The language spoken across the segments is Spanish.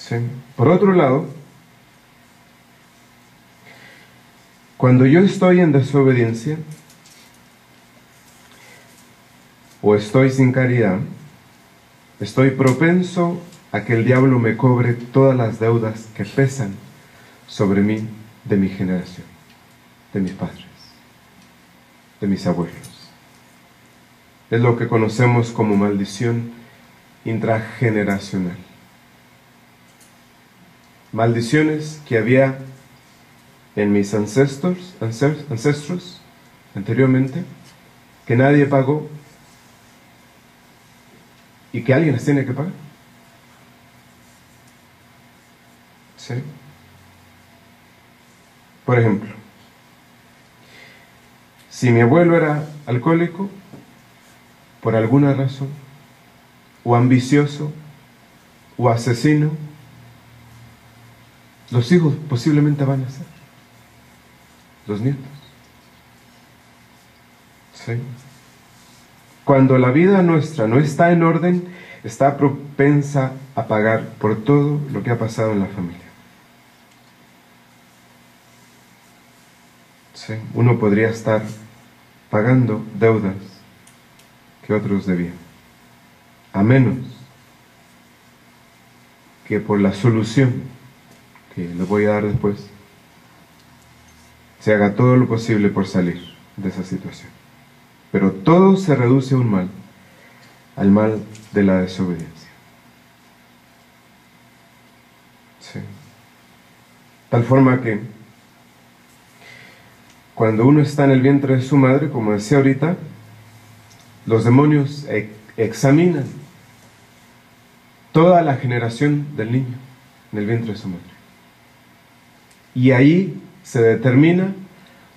¿Sí? Por otro lado, cuando yo estoy en desobediencia o estoy sin caridad, estoy propenso a que el diablo me cobre todas las deudas que pesan sobre mí de mi generación, de mis padres, de mis abuelos. Es lo que conocemos como maldición intrageneracional. Maldiciones que había en mis ancestros anteriormente, que nadie pagó y que alguien las tiene que pagar. ¿Sí? Por ejemplo, si mi abuelo era alcohólico, por alguna razón, o ambicioso, o asesino, los hijos posiblemente van a ser, los nietos. ¿Sí? Cuando la vida nuestra no está en orden, está propensa a pagar por todo lo que ha pasado en la familia. ¿Sí? Uno podría estar pagando deudas que otros debían, a menos que por la solución que les voy a dar después se haga todo lo posible por salir de esa situación. Pero todo se reduce a un mal, al mal de la desobediencia. ¿Sí? Tal forma que cuando uno está en el vientre de su madre, como decía ahorita, los demonios examinan toda la generación del niño en el vientre de su madre. Y ahí se determina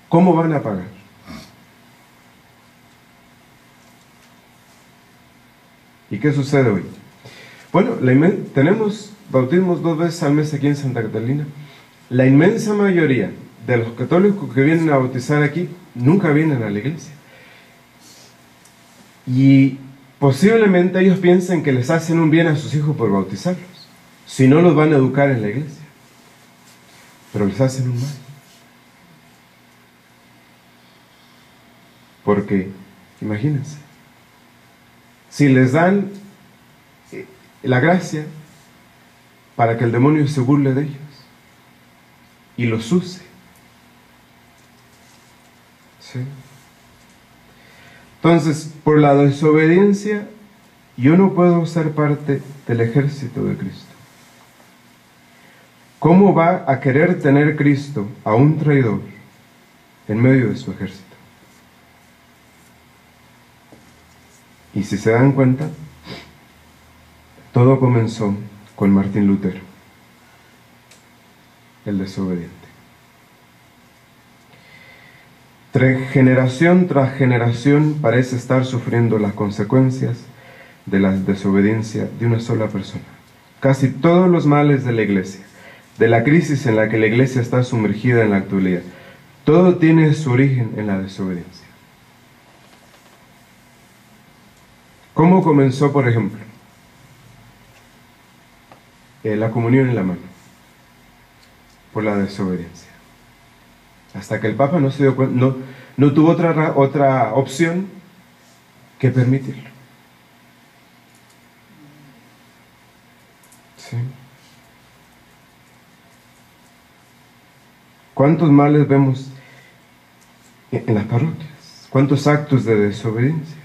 cómo van a pagar. ¿Y qué sucede hoy? Bueno, tenemos bautismos 2 veces al mes aquí en Santa Catalina. La inmensa mayoría de los católicos que vienen a bautizar aquí nunca vienen a la iglesia. Y posiblemente ellos piensen que les hacen un bien a sus hijos por bautizarlos, si no los van a educar en la iglesia. Pero les hacen un mal. Porque, imagínense, si les dan la gracia para que el demonio se burle de ellos y los use. ¿Sí? Entonces, por la desobediencia, yo no puedo ser parte del ejército de Cristo. ¿Cómo va a querer tener Cristo a un traidor en medio de su ejército? Y si se dan cuenta, todo comenzó con Martín Lutero, el desobediente. Generación tras generación parece estar sufriendo las consecuencias de la desobediencia de una sola persona. Casi todos los males de la iglesia, de la crisis en la que la iglesia está sumergida en la actualidad, todo tiene su origen en la desobediencia. ¿Cómo comenzó, por ejemplo, la comunión en la mano? Por la desobediencia. Hasta que el Papa no se dio cuenta, no tuvo otra opción que permitirlo. ¿Sí? ¿Cuántos males vemos en las parroquias? ¿Cuántos actos de desobediencia?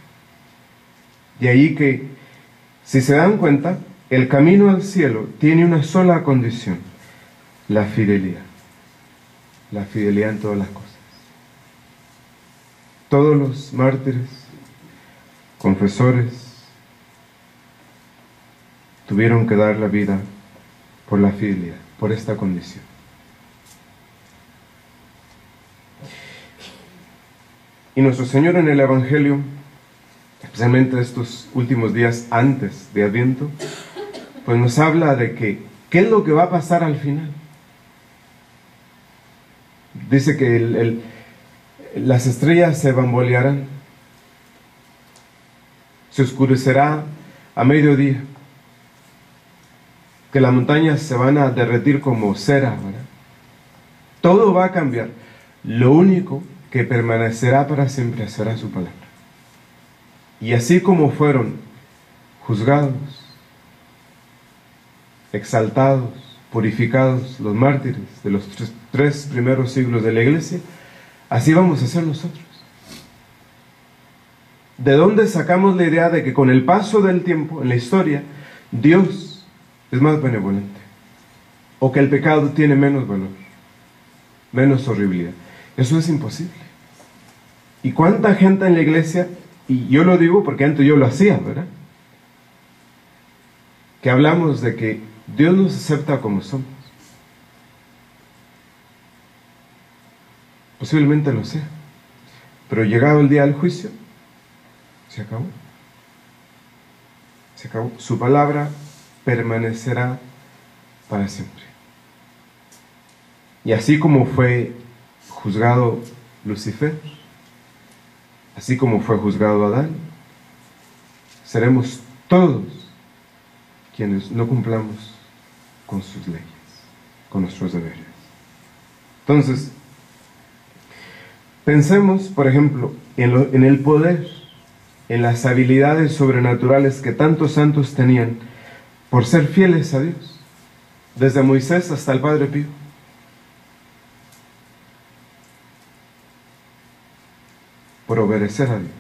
De ahí que, si se dan cuenta, el camino al cielo tiene una sola condición: la fidelidad. La fidelidad en todas las cosas. Todos los mártires, confesores, tuvieron que dar la vida por la fidelidad, por esta condición. Y nuestro Señor en el Evangelio, especialmente estos últimos días antes de Adviento, pues nos habla de que, ¿qué es lo que va a pasar al final? Dice que las estrellas se bambolearán, se oscurecerá a mediodía, que las montañas se van a derretir como cera, ¿verdad? Todo va a cambiar. Lo único que permanecerá para siempre será su palabra. Y así como fueron juzgados, exaltados, purificados los mártires de los tres primeros siglos de la iglesia, así vamos a ser nosotros. ¿De dónde sacamos la idea de que con el paso del tiempo, en la historia, Dios es más benevolente? O que el pecado tiene menos valor, menos horribilidad. Eso es imposible. ¿Y cuánta gente en la iglesia, y yo lo digo porque antes yo lo hacía, ¿verdad?, que hablamos de que Dios nos acepta como somos? Posiblemente lo sea, pero llegado el día del juicio, se acabó. Se acabó. Su palabra permanecerá para siempre. Y así como fue juzgado Lucifer, así como fue juzgado Adán, seremos todos quienes no cumplamos con sus leyes, con nuestros deberes. Entonces, pensemos, por ejemplo, en el poder, en las habilidades sobrenaturales que tantos santos tenían por ser fieles a Dios, desde Moisés hasta el Padre Pío. Por obedecer a Dios.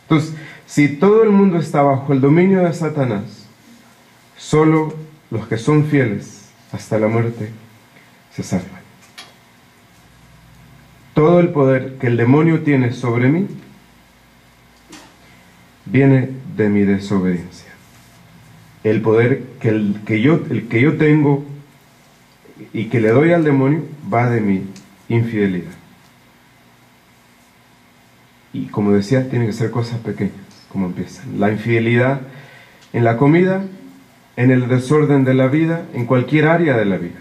Entonces, si todo el mundo está bajo el dominio de Satanás, solo los que son fieles hasta la muerte se salvan. Todo el poder que el demonio tiene sobre mí viene de mi desobediencia. El poder que yo tengo y que le doy al demonio va de mi infidelidad. Y como decía, tienen que ser cosas pequeñas, como empiezan. La infidelidad en la comida, en el desorden de la vida, en cualquier área de la vida.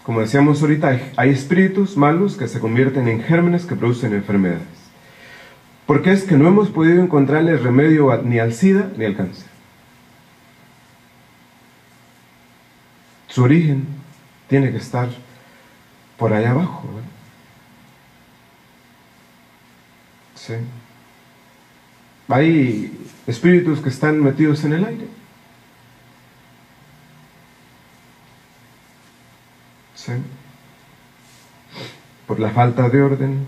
Como decíamos ahorita, hay espíritus malos que se convierten en gérmenes que producen enfermedades. Porque es que no hemos podido encontrarle remedio ni al SIDA ni al cáncer. Su origen tiene que estar por allá abajo, ¿verdad? Sí. Hay espíritus que están metidos en el aire. Sí. Por la falta de orden,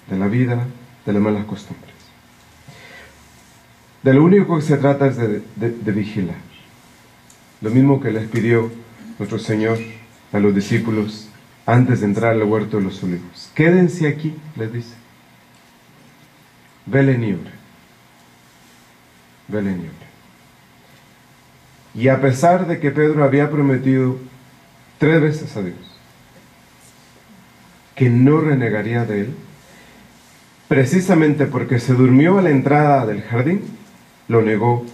de la vida, de las malas costumbres. De lo único que se trata es de vigilar. Lo mismo que les pidió nuestro Señor a los discípulos antes de entrar al huerto de los olivos. Quédense aquí, les dice. Velen y oren. Velen y oren. Y a pesar de que Pedro había prometido 3 veces a Dios que no renegaría de él, precisamente porque se durmió a la entrada del jardín, lo negó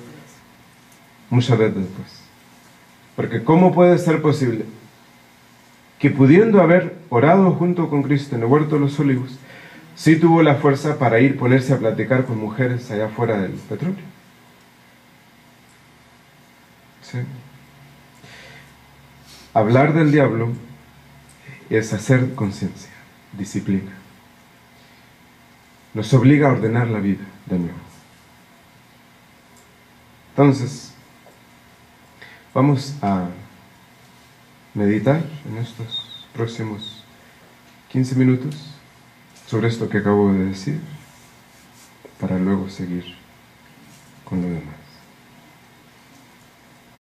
muchas veces después. Porque ¿cómo puede ser posible que pudiendo haber orado junto con Cristo en el huerto de los olivos, sí tuvo la fuerza para ir ponerse a platicar con mujeres allá afuera del petróleo? ¿Sí? Hablar del diablo es hacer conciencia, disciplina. Nos obliga a ordenar la vida de nuevo. Entonces, vamos a meditar en estos próximos 15 minutos sobre esto que acabo de decir, para luego seguir con lo demás.